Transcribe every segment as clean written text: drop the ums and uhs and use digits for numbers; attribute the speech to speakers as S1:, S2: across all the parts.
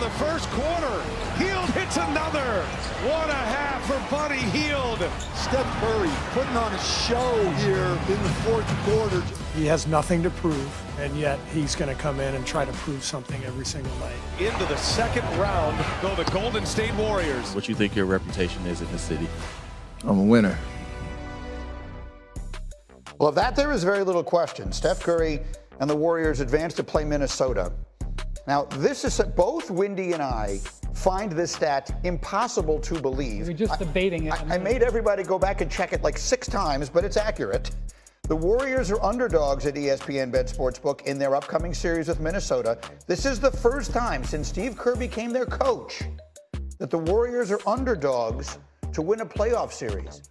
S1: the first quarter. Hield hits another. What a half for Buddy Hield.
S2: Steph Curry putting on a show here in the fourth quarter.
S3: He has nothing to prove, and yet he's going to come in and try to prove something every single night.
S1: Into the second round go the Golden State Warriors.
S4: What you think your reputation is in the city?
S2: I'm a winner.
S5: Well, of that there is very little question. Steph Curry and the Warriors advanced to play Minnesota. Now, this is both Windy and I find this stat impossible to believe.
S6: We're just debating it.
S5: I made everybody go back and check it like 6 times, but it's accurate. The Warriors are underdogs at ESPN Sportsbook in their upcoming series with Minnesota. This is the first time since Steve Kerr became their coach that the Warriors are underdogs to win a playoff series.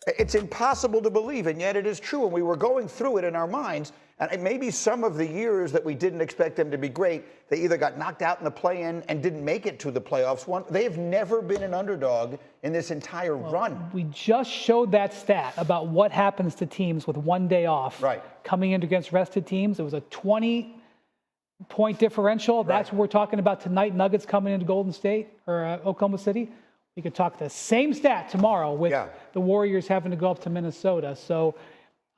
S5: It's impossible to believe, and yet it is true. And we were going through it in our minds. And maybe some of the years that we didn't expect them to be great, they either got knocked out in the play-in and didn't make it to the playoffs. They have never been an underdog in this entire run.
S6: We just showed that stat about what happens to teams with one day off.
S5: Right.
S6: Coming in against rested teams. It was a 20-point differential.
S5: Right.
S6: That's what we're talking about tonight. Nuggets coming into Golden State or Oklahoma City. We could talk the same stat tomorrow with the Warriors having to go up to Minnesota. So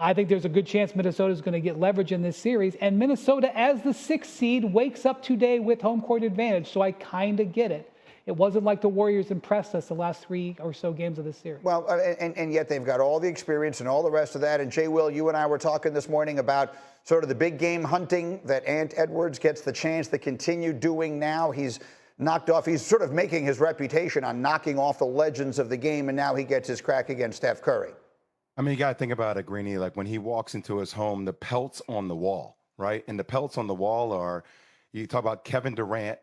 S6: I think there's a good chance Minnesota is going to get leverage in this series. And Minnesota, as the 6th seed, wakes up today with home court advantage. So I kind of get it. It wasn't like the Warriors impressed us the last 3 or so games of this series.
S5: Well, and yet they've got all the experience and all the rest of that. And Jay, Will, you and I were talking this morning about sort of the big game hunting that Ant Edwards gets the chance to continue doing now. He's knocked off. He's sort of making his reputation on knocking off the legends of the game, and now he gets his crack against Steph Curry.
S7: I mean, you got to think about it, Greeny, like when he walks into his home, the pelts on the wall, right? And the pelts on the wall are, you talk about Kevin Durant,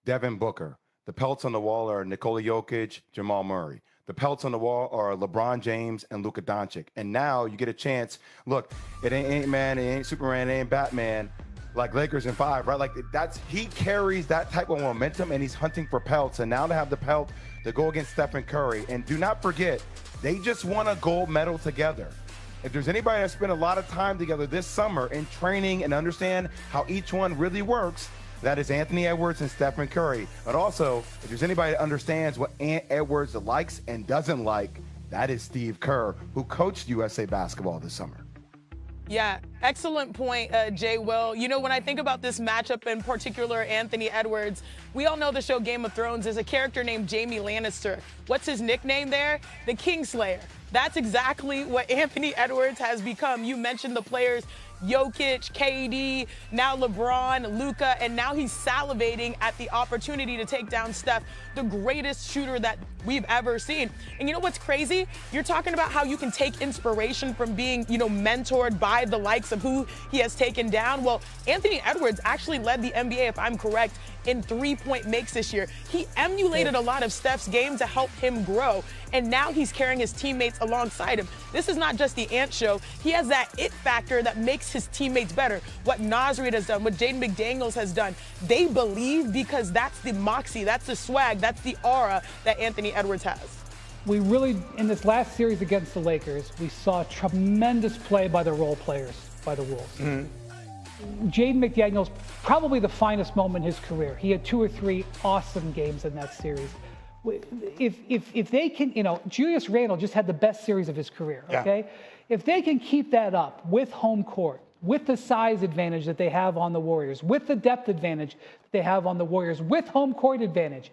S7: Devin Booker. The pelts on the wall are Nikola Jokic, Jamal Murray. The pelts on the wall are LeBron James and Luka Doncic. And now you get a chance. Look, it ain't Ant-Man, it ain't Superman, it ain't Batman. Like Lakers in 5, right? Like he carries that type of momentum, and he's hunting for pelts. And now to have the pelt to go against Stephen Curry. And do not forget, they just won a gold medal together. If there's anybody that spent a lot of time together this summer in training and understand how each one really works, that is Anthony Edwards and Stephen Curry. But also, if there's anybody that understands what Ant Edwards likes and doesn't like, that is Steve Kerr, who coached USA basketball this summer.
S8: Yeah, excellent point, Jay Will. You know, when I think about this matchup, in particular, Anthony Edwards, we all know the show Game of Thrones is a character named Jaime Lannister. What's his nickname there? The Kingslayer. That's exactly what Anthony Edwards has become. You mentioned the players, Jokic, KD, now LeBron, Luka, and now he's salivating at the opportunity to take down Steph, the greatest shooter that we've ever seen. And you know what's crazy? You're talking about how you can take inspiration from being, mentored by the likes of who he has taken down. Well, Anthony Edwards actually led the NBA, if I'm correct, in 3-point makes this year. He emulated a lot of Steph's game to help him grow, and now he's carrying his teammates alongside him. This is not just the Ant show. He has that it factor that makes his teammates better. What Nasrid has done, what Jaden McDaniels has done, they believe because that's the moxie, that's the swag, that's the aura that Anthony Edwards has.
S6: We really, in this last series against the Lakers, we saw tremendous play by the role players, by the Wolves. Jaden McDaniels, probably the finest moment in his career. He had 2 or 3 awesome games in that series. If they can, Julius Randle just had the best series of his career, okay? Yeah. If they can keep that up with home court, with the size advantage that they have on the Warriors, with the depth advantage that they have on the Warriors, with home court advantage,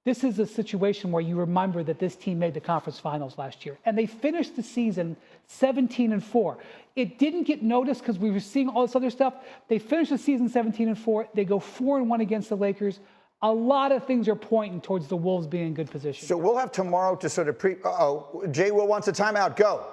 S6: this is a situation where you remember that this team made the conference finals last year, and they finished the season 17-4. It didn't get noticed because we were seeing all this other stuff. They finished the season 17-4. They go 4-1 against the Lakers. A lot of things are pointing towards the Wolves being in good position.
S5: So we'll have tomorrow to sort of Jay Will wants a timeout. Go.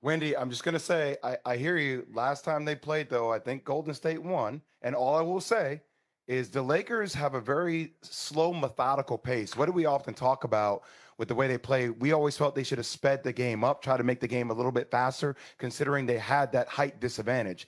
S7: Wendy, I'm just going to say, I hear you. Last time they played, though, I think Golden State won. And all I will say is the Lakers have a very slow, methodical pace. What do we often talk about with the way they play? We always felt they should have sped the game up, try to make the game a little bit faster, considering they had that height disadvantage.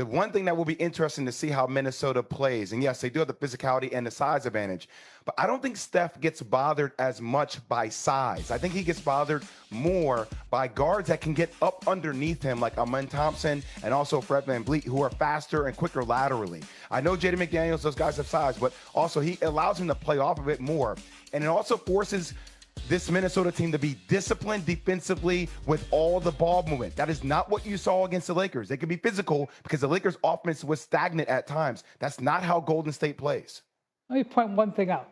S7: The one thing that will be interesting to see how Minnesota plays, and yes, they do have the physicality and the size advantage, but I don't think Steph gets bothered as much by size. I think he gets bothered more by guards that can get up underneath him, like Amen Thompson and also Fred VanVleet, who are faster and quicker laterally. I know Jaden McDaniels, those guys have size, but also he allows him to play off of it more. And it also forces this Minnesota team to be disciplined defensively with all the ball movement. That is not what you saw against the Lakers. They could be physical because the Lakers' offense was stagnant at times. That's not how Golden State plays.
S6: Let me point one thing out.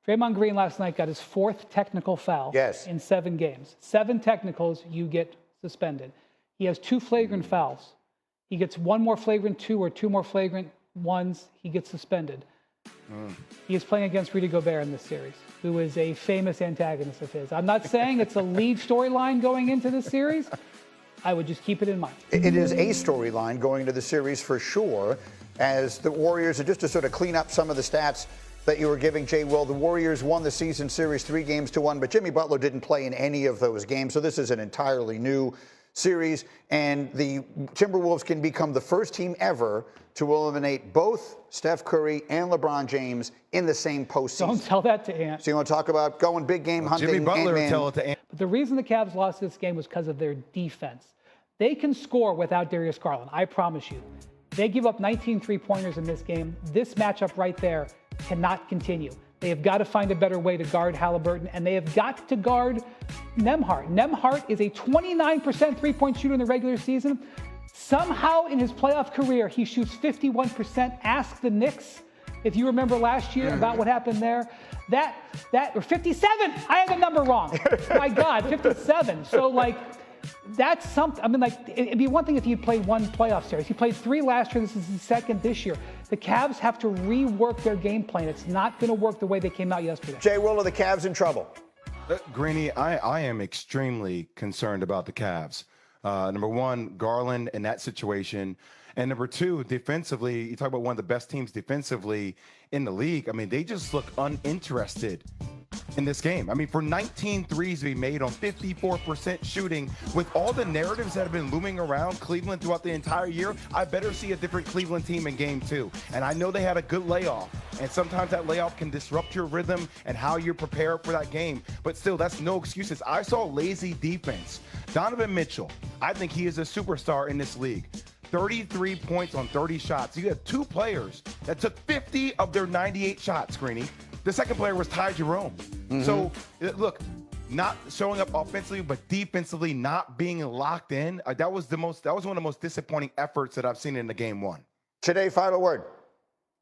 S6: Draymond Green last night got his 4th technical foul in 7 games. 7 technicals, you get suspended. He has 2 flagrant fouls. He gets 1 more flagrant 2 or 2 more flagrant 1s, he gets suspended. He is playing against Rudy Gobert in this series, who is a famous antagonist of his. I'm not saying it's a lead storyline going into this series. I would just keep it in mind.
S5: It is a storyline going into the series for sure, as the Warriors, just to sort of clean up some of the stats that you were giving, Jay Will, the Warriors won the season series 3-1, but Jimmy Butler didn't play in any of those games, so this is an entirely new series, and the Timberwolves can become the first team ever to eliminate both Steph Curry and LeBron James in the same postseason.
S6: Don't tell that to Ant.
S5: So you want to talk about going big game hunting?
S7: Jimmy Butler
S5: Ant-Man.
S7: tell it to Ant.
S6: But the reason the Cavs lost this game was because of their defense. They can score without Darius Garland, I promise you. They give up 19 three-pointers in this game. This matchup right there cannot continue. They have got to find a better way to guard Halliburton, and they have got to guard Nembhard. Nembhard is a 29% three-point shooter in the regular season. Somehow in his playoff career, he shoots 51%. Ask the Knicks, if you remember last year, about what happened there. Or 57, I had the number wrong. My God, 57. So, like, that's something. I mean, like, it'd be one thing if he had played 1 playoff series. He played 3 last year. This is his 2nd this year. The Cavs have to rework their game plan. It's not going to work the way they came out yesterday.
S5: Jay Will, are the Cavs in trouble?
S7: Greeny, I am extremely concerned about the Cavs. Number one, Garland in that situation. And number 2, defensively, you talk about one of the best teams defensively in the league. I mean, they just look uninterested in this game. I mean, for 19 threes to be made on 54% shooting, with all the narratives that have been looming around Cleveland throughout the entire year, I better see a different Cleveland team in game 2. And I know they had a good layoff, and sometimes that layoff can disrupt your rhythm and how you're prepared for that game. But still, that's no excuses. I saw lazy defense. Donovan Mitchell, I think he is a superstar in this league. 33 points on 30 shots. You had 2 players that took 50 of their 98 shots, Greeny. The second player was Ty Jerome. So, look, not showing up offensively, but defensively not being locked in. That was one of the most disappointing efforts that I've seen in the game 1.
S5: Today, final word.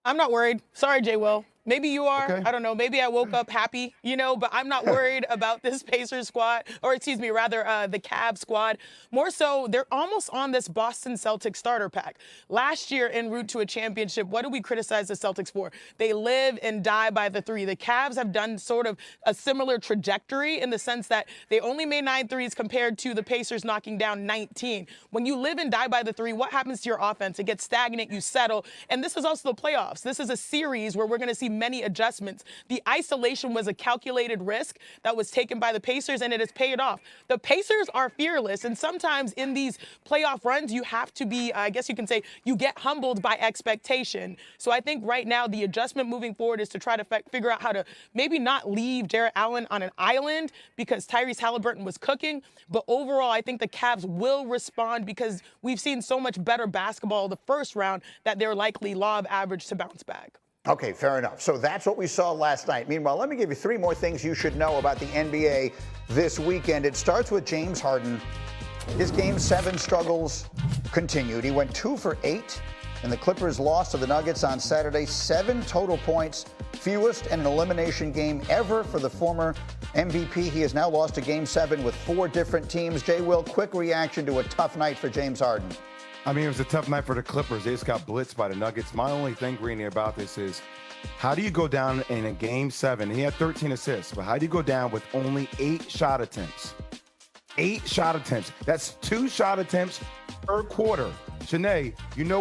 S8: I'm not worried. Sorry, Jay Will. Maybe you are.
S7: Okay.
S8: I don't know. Maybe I woke up happy, but I'm not worried about this Pacers squad, or excuse me, rather the Cavs squad. More so, they're almost on this Boston Celtics starter pack. Last year, en route to a championship, what do we criticize the Celtics for? They live and die by the 3. The Cavs have done sort of a similar trajectory in the sense that they only made 9 threes compared to the Pacers knocking down 19. When you live and die by the 3, what happens to your offense? It gets stagnant, you settle. And this is also the playoffs. This is a series where we're going to see many adjustments. The isolation was a calculated risk that was taken by the Pacers, and it has paid off. The Pacers are fearless, and sometimes in these playoff runs, you have to be, I guess you can say, you get humbled by expectation. So I think right now the adjustment moving forward is to try to figure out how to maybe not leave Jarrett Allen on an island because Tyrese Halliburton was cooking. But overall, I think the Cavs will respond because we've seen so much better basketball the first round that they're likely law of average to bounce back.
S5: Okay, fair enough. So that's what we saw last night. Meanwhile, let me give you 3 more things you should know about the NBA this weekend. It starts with James Harden. His Game 7 struggles continued. He went 2 for 8, and the Clippers lost to the Nuggets on Saturday. 7 total points, fewest in an elimination game ever for the former MVP. He has now lost a Game 7 with 4 different teams. Jay Will, quick reaction to a tough night for James Harden.
S7: I mean, it was a tough night for the Clippers. They just got blitzed by the Nuggets. My only thing, Greeny, about this is how do you go down in a Game 7? He had 13 assists, but how do you go down with only 8 shot attempts? 8 shot attempts. That's 2 shot attempts per quarter. Shanae,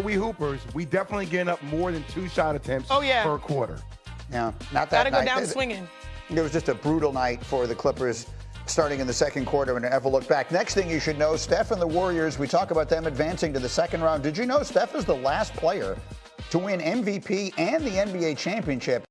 S7: we Hoopers, we definitely getting up more than 2 shot attempts per quarter.
S5: Yeah, not that
S8: night. Gotta go down swinging.
S5: It was just a brutal night for the Clippers starting in the second quarter and ever look back. Next thing you should know, Steph and the Warriors, we talk about them advancing to the second round. Did you know Steph is the last player to win MVP and the NBA championship